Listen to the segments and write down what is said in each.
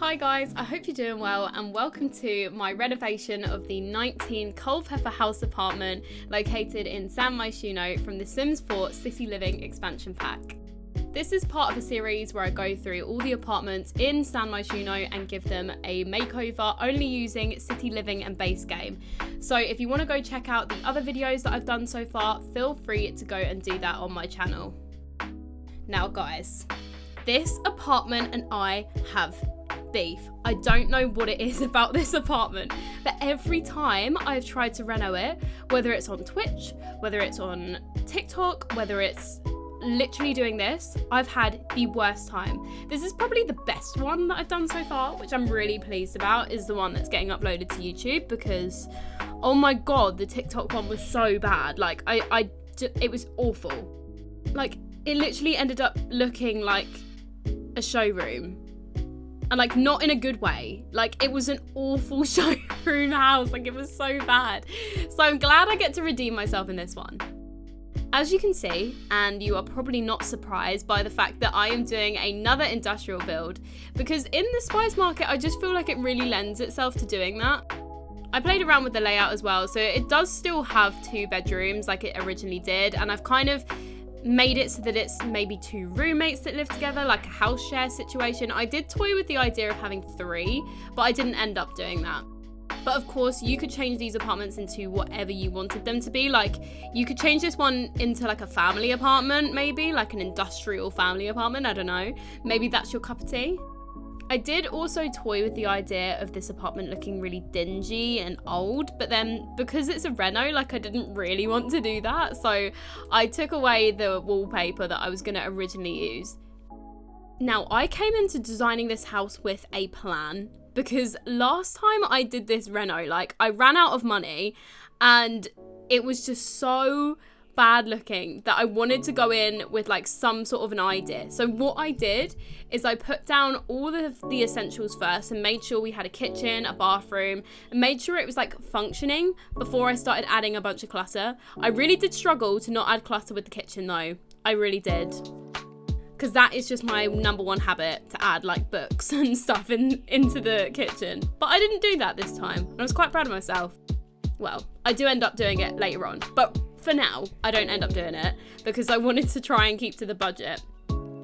Hi guys, I hope you're doing well and welcome to my renovation of the 19 Culpepper house apartment located in San Myshuno from the Sims 4 City Living expansion pack. This is part of a series where I go through all the apartments in San Myshuno and give them a makeover only using City Living and base game. So if you want to go check out the other videos that I've done so far, feel free to go and do that on my channel. Now guys, this apartment and I have beef. I don't know what it is about this apartment, but every time I've tried to reno it, whether it's on Twitch, whether it's on TikTok, whether it's literally doing this, I've had the worst time. This is probably the best one that I've done so far, which I'm really pleased about, is the one that's getting uploaded to YouTube because, oh my god, the TikTok one was so bad. Like, it was awful. Like, it literally ended up looking like a showroom. And like, not in a good way. Like, it was an awful showroom house. Like, it was so bad. So I'm glad I get to redeem myself in this one. As you can see, and you are probably not surprised by the fact that I am doing another industrial build, because in the spice market, I just feel like it really lends itself to doing that. I played around with the layout as well, so it does still have 2 bedrooms like it originally did, and I've kind of made it so that it's maybe 2 roommates that live together, like a house share situation. I did toy with the idea of having 3, but I didn't end up doing that. But of course, you could change these apartments into whatever you wanted them to be. Like, you could change this one into like a family apartment, maybe like an industrial family apartment. I don't know. Maybe that's your cup of tea. I did also toy with the idea of this apartment looking really dingy and old, but then because it's a reno, like, I didn't really want to do that. So I took away the wallpaper that I was going to originally use. Now, I came into designing this house with a plan, because last time I did this reno, like, I ran out of money and it was just so bad looking that I wanted to go in with like some sort of an idea. So what I did is I put down all of the essentials first and made sure we had a kitchen, a bathroom, and made sure it was like functioning before I started adding a bunch of clutter. I really did struggle to not add clutter with the kitchen though. I really did. Because that is just my number one habit, to add like books and stuff into the kitchen. But I didn't do that this time, and I was quite proud of myself. Well, I do end up doing it later on, but for now, I don't end up doing it because I wanted to try and keep to the budget.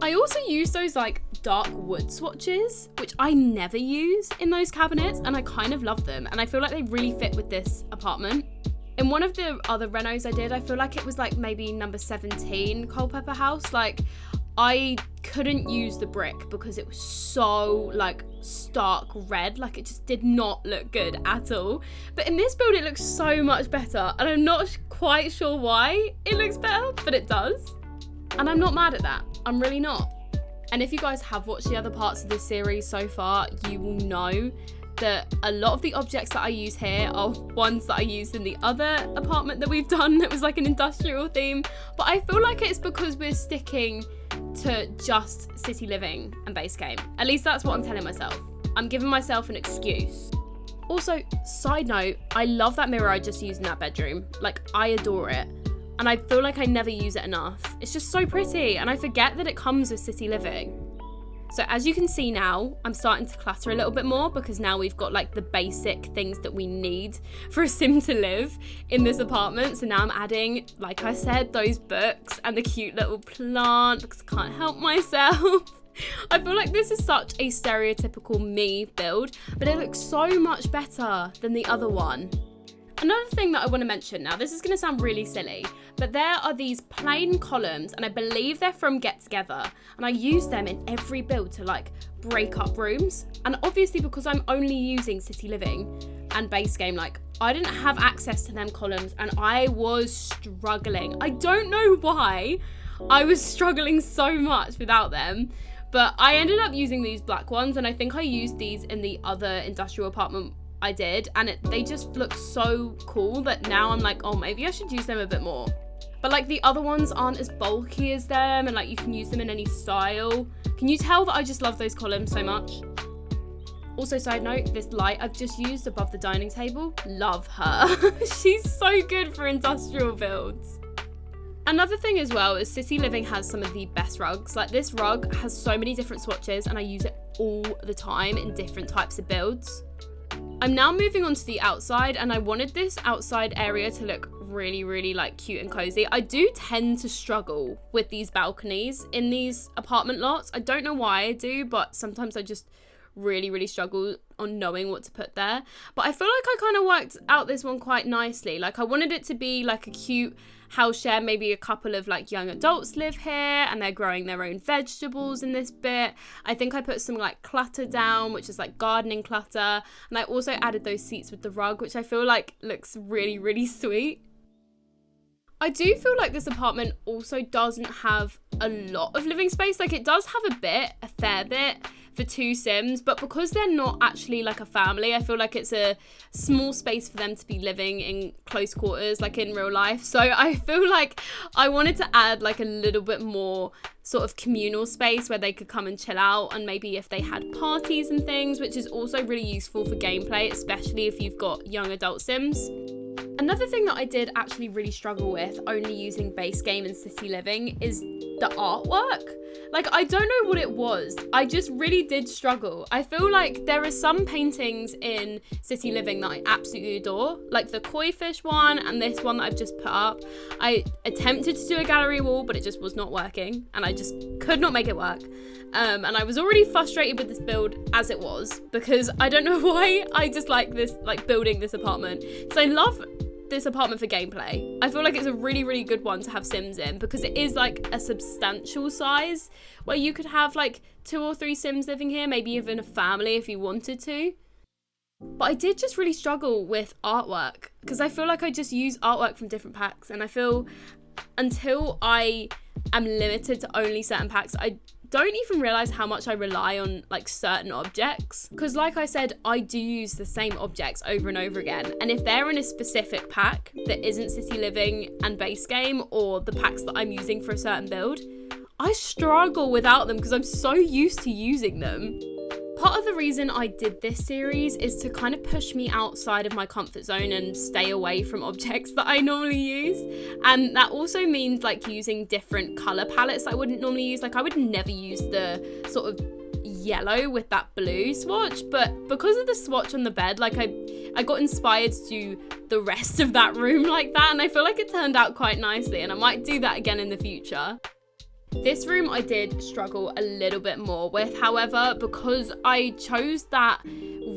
I also use those like dark wood swatches, which I never use in those cabinets, and I kind of love them, and I feel like they really fit with this apartment. In one of the other renos I did, I feel like it was like maybe number 17 Culpepper house, like, I couldn't use the brick because it was so like stark red, like it just did not look good at all. But in this build it looks so much better, and I'm not quite sure why it looks better, but it does. And I'm not mad at that, I'm really not. And if you guys have watched the other parts of this series so far, you will know that a lot of the objects that I use here are ones that I used in the other apartment that we've done that was like an industrial theme. But I feel like it's because we're sticking to just City Living and base game. At least that's what I'm telling myself. I'm giving myself an excuse. Also, side note, I love that mirror I just used in that bedroom. Like, I adore it. And I feel like I never use it enough. It's just so pretty, and I forget that it comes with City Living. So as you can see now, I'm starting to clutter a little bit more because now we've got like the basic things that we need for a sim to live in this apartment. So now I'm adding, like I said, those books and the cute little plant because I can't help myself. I feel like this is such a stereotypical me build, but it looks so much better than the other one. Another thing that I want to mention, now this is going to sound really silly, but there are these plain columns, and I believe they're from Get Together, and I use them in every build to like break up rooms. And obviously because I'm only using City Living and base game, like, I didn't have access to them columns and I was struggling. I don't know why I was struggling so much without them, but I ended up using these black ones, and I think I used these in the other industrial apartment I did, and they just look so cool that now I'm like, oh, maybe I should use them a bit more. But like, the other ones aren't as bulky as them, and like, you can use them in any style. Can you tell that I just love those columns so much? Also, side note, this light I've just used above the dining table, love her. She's so good for industrial builds. Another thing as well is City Living has some of the best rugs. Like, this rug has so many different swatches and I use it all the time in different types of builds. I'm now moving on to the outside, and I wanted this outside area to look really like cute and cozy. I do tend to struggle with these balconies in these apartment lots. I don't know why I do, but sometimes I just really struggle on knowing what to put there. But I feel like I kind of worked out this one quite nicely. Like, I wanted it to be like a cute house share. Maybe a couple of like young adults live here and they're growing their own vegetables in this bit. I think I put some like clutter down, which is like gardening clutter, and I also added those seats with the rug, which I feel like looks really sweet. I do feel like this apartment also doesn't have a lot of living space. Like, it does have a fair bit for 2 Sims, but because they're not actually like a family, I feel like it's a small space for them to be living in close quarters, like in real life. So I feel like I wanted to add like a little bit more sort of communal space where they could come and chill out, and maybe if they had parties and things, which is also really useful for gameplay, especially if you've got young adult Sims. Another thing that I did actually really struggle with only using base game and City Living is the artwork. Like, I don't know what it was. I just really did struggle. I feel like there are some paintings in City Living that I absolutely adore, like the koi fish one and this one that I've just put up. I attempted to do a gallery wall, but it just was not working, and I just could not make it work. And I was already frustrated with this build as it was, because I don't know why I just like this, like building this apartment. Because I love this apartment for gameplay. I feel like it's a really good one to have Sims in, because it is like a substantial size where you could have like 2 or 3 Sims living here, maybe even a family if you wanted to. But I did just really struggle with artwork, because I feel like I just use artwork from different packs, and I feel until I am limited to only certain packs, I don't even realize how much I rely on like certain objects, because like I said, I do use the same objects over and over again, and if they're in a specific pack that isn't City Living and base game, or the packs that I'm using for a certain build, I struggle without them because I'm so used to using them. Part of the reason I did this series is to kind of push me outside of my comfort zone and stay away from objects that I normally use. And that also means like using different color palettes that I wouldn't normally use. Like, I would never use the sort of yellow with that blue swatch, but because of the swatch on the bed, like I got inspired to do the rest of that room like that, and I feel like it turned out quite nicely, and I might do that again in the future. This room I did struggle a little bit more with, however, because I chose that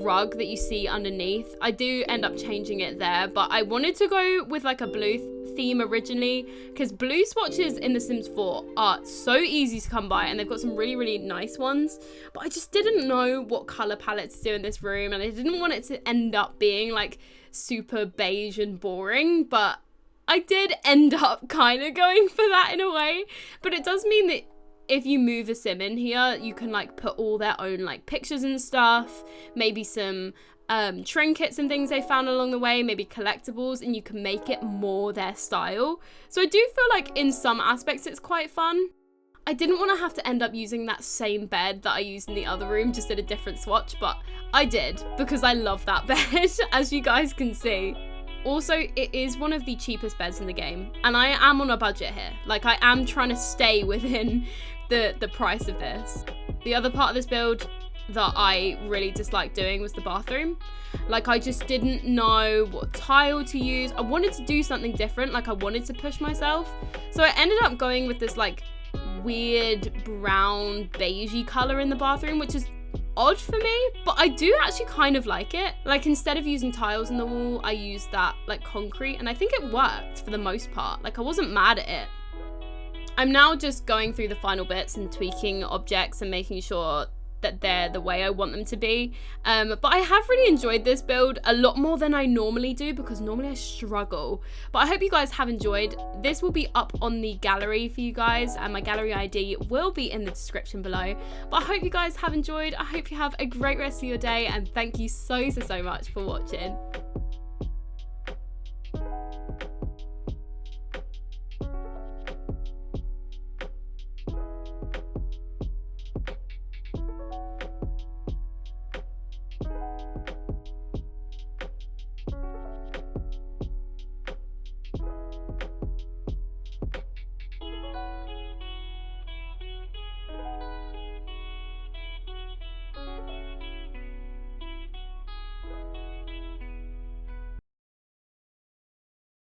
rug that you see underneath, I do end up changing it there, but I wanted to go with like a blue theme originally, because blue swatches in The Sims 4 are so easy to come by, and they've got some really nice ones, but I just didn't know what color palette to do in this room, and I didn't want it to end up being like super beige and boring, but I did end up kind of going for that in a way. But it does mean that if you move a Sim in here, you can like put all their own like pictures and stuff, maybe some trinkets and things they found along the way, maybe collectibles, and you can make it more their style. So I do feel like in some aspects it's quite fun. I didn't want to have to end up using that same bed that I used in the other room, just at a different swatch, but I did, because I love that bed, as you guys can see. Also, it is one of the cheapest beds in the game, and I am on a budget here. Like, I am trying to stay within the price of this. The other part of this build that I really disliked doing was the bathroom. Like, I just didn't know what tile to use. I wanted to do something different, like I wanted to push myself. So I ended up going with this like weird brown beigey color in the bathroom, which is odd for me, but I do actually kind of like it. Like, instead of using tiles in the wall, I used that like concrete, and I think it worked for the most part. Like, I wasn't mad at it. I'm now just going through the final bits and tweaking objects and making sure that they're the way I want them to be. But I have really enjoyed this build a lot more than I normally do, because normally I struggle. But I hope you guys have enjoyed. This will be up on the gallery for you guys, and my gallery ID will be in the description below. But I hope you guys have enjoyed. I hope you have a great rest of your day, and thank you so much for watching.